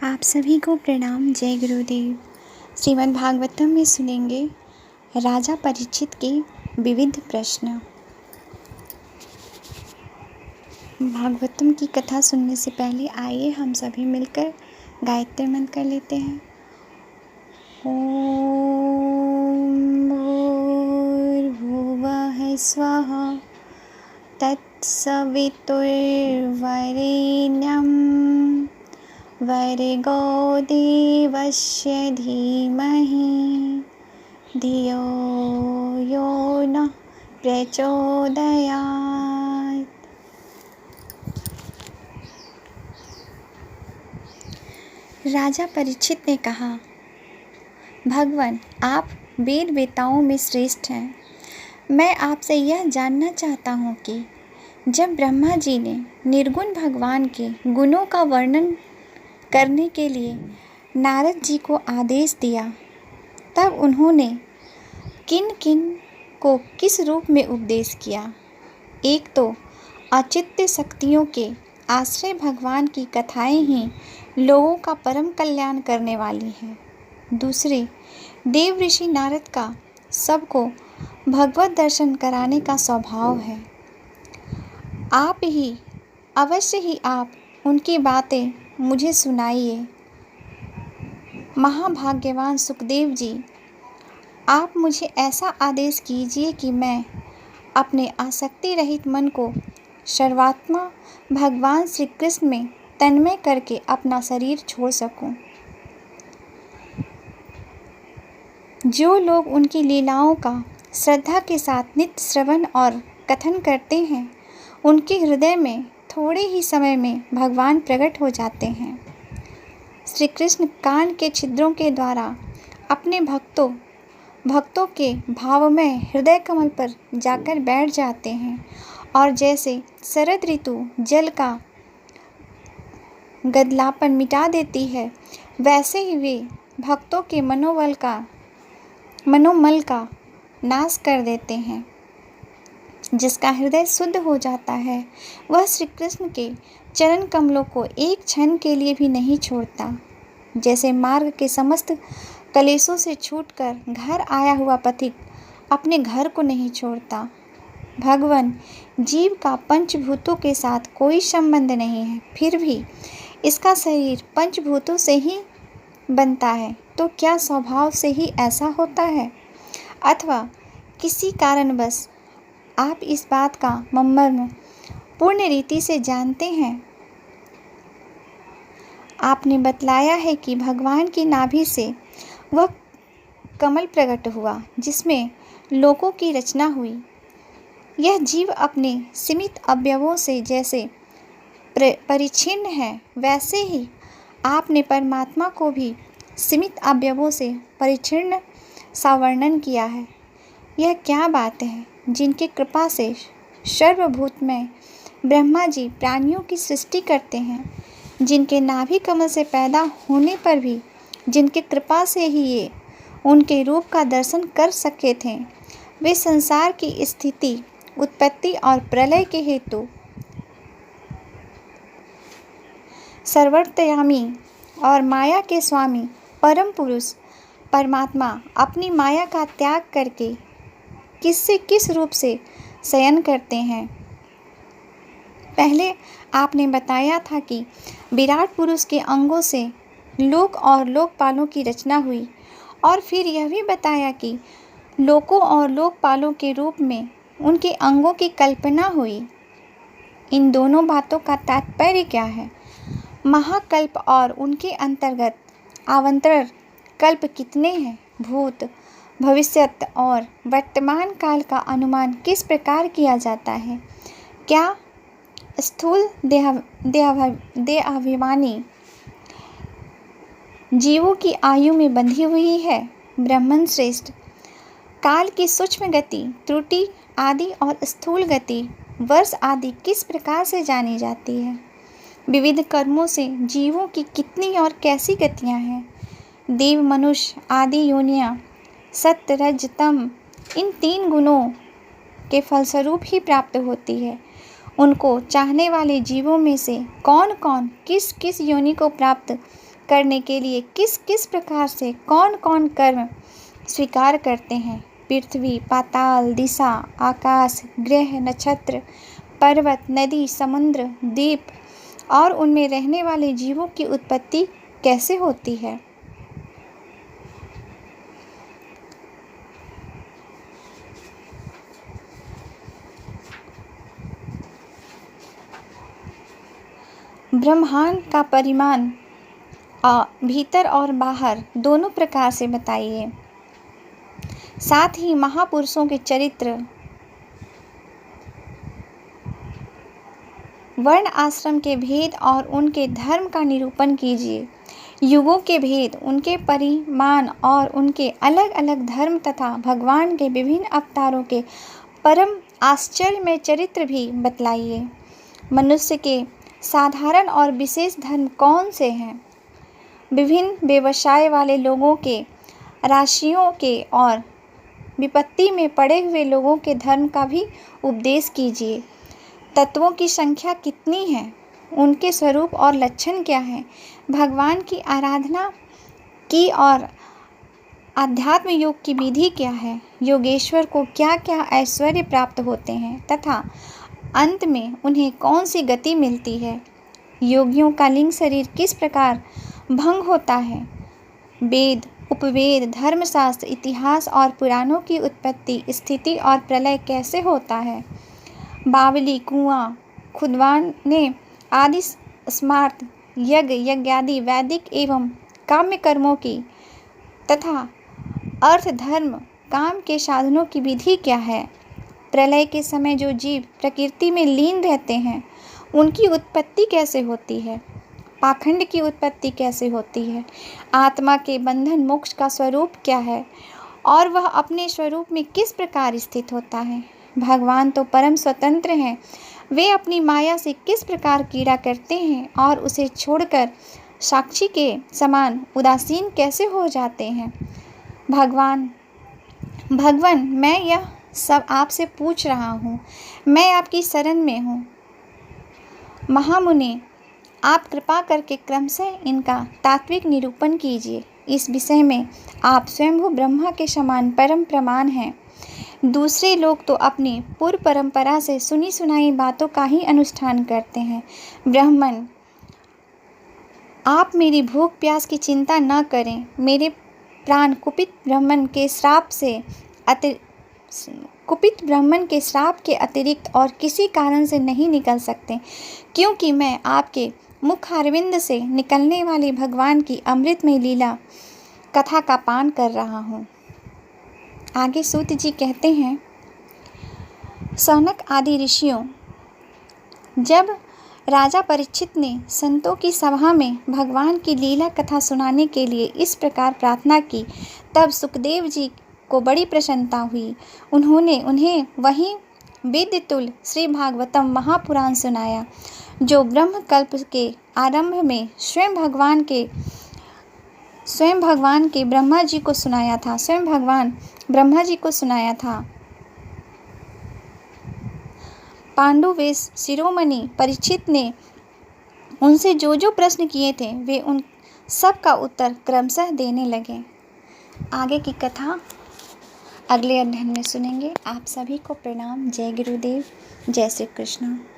आप सभी को प्रणाम। जय गुरुदेव। श्रीमद् भागवतम में सुनेंगे राजा परीक्षित के विविध प्रश्न। भागवतम की कथा सुनने से पहले आइए हम सभी मिलकर गायत्री मंत्र कर लेते हैं। ओम भूर्भुवः स्वाहा तत्सवितुर्वरेण्यं भर्गो देवस्य धीमहि धियो यो नः प्रचोदयात्। राजा परीक्षित ने कहा, भगवान, आप वेद वेताओं में श्रेष्ठ हैं। मैं आपसे यह जानना चाहता हूँ कि जब ब्रह्मा जी ने निर्गुण भगवान के गुणों का वर्णन करने के लिए नारद जी को आदेश दिया, तब उन्होंने किन किन को किस रूप में उपदेश किया। एक तो अचित्य शक्तियों के आश्रय भगवान की कथाएं ही लोगों का परम कल्याण करने वाली हैं। दूसरे, देव ऋषि नारद का सबको भगवत दर्शन कराने का स्वभाव है। आप ही अवश्य ही आप उनकी बातें मुझे सुनाइए। महाभाग्यवान सुखदेव जी, आप मुझे ऐसा आदेश कीजिए कि मैं अपने आसक्ति रहित मन को सर्वात्मा भगवान श्री कृष्ण में तन्मय करके अपना शरीर छोड़ सकूं। जो लोग उनकी लीलाओं का श्रद्धा के साथ नित्य श्रवण और कथन करते हैं, उनके हृदय में थोड़े ही समय में भगवान प्रकट हो जाते हैं। श्री कृष्ण कान के छिद्रों के द्वारा अपने भक्तों के भावमय हृदय कमल पर जाकर बैठ जाते हैं और जैसे शरद ऋतु जल का गदलापन मिटा देती है, वैसे ही वे भक्तों के मनोमल का नाश कर देते हैं। जिसका हृदय शुद्ध हो जाता है, वह श्री कृष्ण के चरण कमलों को एक क्षण के लिए भी नहीं छोड़ता। जैसे मार्ग के समस्त कलेशों से छूटकर घर आया हुआ पथिक अपने घर को नहीं छोड़ता। भगवान, जीव का पंचभूतों के साथ कोई संबंध नहीं है, फिर भी इसका शरीर पंचभूतों से ही बनता है, तो क्या स्वभाव से ही ऐसा होता है अथवा किसी कारणवश आप इस बात का मर्म पूर्ण रीति से जानते हैं? आपने बतलाया है कि भगवान की नाभि से वह कमल प्रकट हुआ जिसमें लोकों की रचना हुई। यह जीव अपने सीमित अवयवों से जैसे परिच्छिन्न है, वैसे ही आपने परमात्मा को भी सीमित अवयवों से परिच्छिन्न सा वर्णन किया है। यह क्या बात है जिनकी कृपा से सर्वभूत में ब्रह्मा जी प्राणियों की सृष्टि करते हैं, जिनके नाभि कमल से पैदा होने पर भी जिनकी कृपा से ही ये उनके रूप का दर्शन कर सके थे, वे संसार की स्थिति, उत्पत्ति और प्रलय के हेतु सर्वत्रयामी और माया के स्वामी परम पुरुष परमात्मा अपनी माया का त्याग करके किससे किस रूप से शयन करते हैं। पहले आपने बताया था कि विराट पुरुष के अंगों से लोक और लोकपालों की रचना हुई, और फिर यह भी बताया कि लोकों और लोकपालों के रूप में उनके अंगों की कल्पना हुई। इन दोनों बातों का तात्पर्य क्या है? महाकल्प और उनके अंतर्गत आवंतर कल्प कितने हैं? भूत, भविष्यत और वर्तमान काल का अनुमान किस प्रकार किया जाता है? क्या स्थूल देहाभिमानी जीवों की आयु में बंधी हुई है? ब्रह्मन श्रेष्ठ, काल की सूक्ष्म गति, त्रुटि आदि और स्थूल गति, वर्ष आदि किस प्रकार से जानी जाती है? विविध कर्मों से जीवों की कितनी और कैसी गतियां हैं? देव, मनुष्य आदि योनियां सत्य, रज, तम इन तीन गुणों के फलस्वरूप ही प्राप्त होती है। उनको चाहने वाले जीवों में से कौन कौन किस किस योनि को प्राप्त करने के लिए किस किस प्रकार से कौन कौन कर्म स्वीकार करते हैं। पृथ्वी, पाताल, दिशा, आकाश, ग्रह, नक्षत्र, पर्वत, नदी, समुद्र, द्वीप और उनमें रहने वाले जीवों की उत्पत्ति कैसे होती है। ब्रह्मांड का परिमाण भीतर और बाहर दोनों प्रकार से बताइए। साथ ही महापुरुषों के चरित्र, वर्ण आश्रम के भेद और उनके धर्म का निरूपण कीजिए। युगों के भेद, उनके परिमाण और उनके अलग अलग धर्म तथा भगवान के विभिन्न अवतारों के परम आश्चर्यमय चरित्र भी बतलाइए। मनुष्य के साधारण और विशेष धर्म कौन से हैं। विभिन्न व्यवसाय वाले लोगों के, राशियों के और विपत्ति में पड़े हुए लोगों के धर्म का भी उपदेश कीजिए। तत्वों की संख्या कितनी है, उनके स्वरूप और लक्षण क्या हैं, भगवान की आराधना की और आध्यात्म योग की विधि क्या है, योगेश्वर को क्या क्या ऐश्वर्य प्राप्त होते हैं तथा अंत में उन्हें कौन सी गति मिलती है। योगियों का लिंग शरीर किस प्रकार भंग होता है। वेद, उपवेद, धर्मशास्त्र, इतिहास और पुराणों की उत्पत्ति, स्थिति और प्रलय कैसे होता है। बावली, कुआं खुदवाने आदि स्मार्त, यज्ञ, यज्ञादि वैदिक एवं काम्य कर्मों की तथा अर्थ, धर्म, काम के साधनों की विधि क्या है। प्रलय के समय जो जीव प्रकृति में लीन रहते हैं उनकी उत्पत्ति कैसे होती है। पाखंड की उत्पत्ति कैसे होती है। आत्मा के बंधन मोक्ष का स्वरूप क्या है और वह अपने स्वरूप में किस प्रकार स्थित होता है। भगवान तो परम स्वतंत्र हैं, वे अपनी माया से किस प्रकार क्रीड़ा करते हैं और उसे छोड़कर साक्षी के समान उदासीन कैसे हो जाते हैं। भगवान मैं यह सब आपसे पूछ रहा हूँ, मैं आपकी शरण में हूँ। महामुनि, आप कृपा करके क्रमशः इनका तात्विक निरूपण कीजिए। इस विषय में आप स्वयंभू ब्रह्मा के समान परम प्रमाण हैं। दूसरे लोग तो अपनी पूर्व परंपरा से सुनी सुनाई बातों का ही अनुष्ठान करते हैं। ब्राह्मण, आप मेरी भूख प्यास की चिंता न करें। मेरे प्राण कुपित ब्राह्मण के श्राप के अतिरिक्त और किसी कारण से नहीं निकल सकते, क्योंकि मैं आपके मुखारविंद से निकलने वाली भगवान की अमृतमय लीला कथा का पान कर रहा हूँ। आगे सूत जी कहते हैं, सौनक आदि ऋषियों, जब राजा परीक्षित ने संतों की सभा में भगवान की लीला कथा सुनाने के लिए इस प्रकार प्रार्थना की, तब सुखदेव जी को बड़ी प्रसन्नता हुई। उन्होंने उन्हें वहीं वेदतुल्य श्री भागवतम महापुराण सुनाया, जो ब्रह्म कल्प के आरंभ में स्वयं भगवान ब्रह्मा जी को सुनाया था। पांडुवेश शिरोमणि परीक्षित ने उनसे जो जो प्रश्न किए थे वे उन सब का उत्तर क्रमशः देने लगे। आगे की कथा अगले अध्ययन में सुनेंगे। आप सभी को प्रणाम। जय गुरुदेव, जय श्री कृष्ण।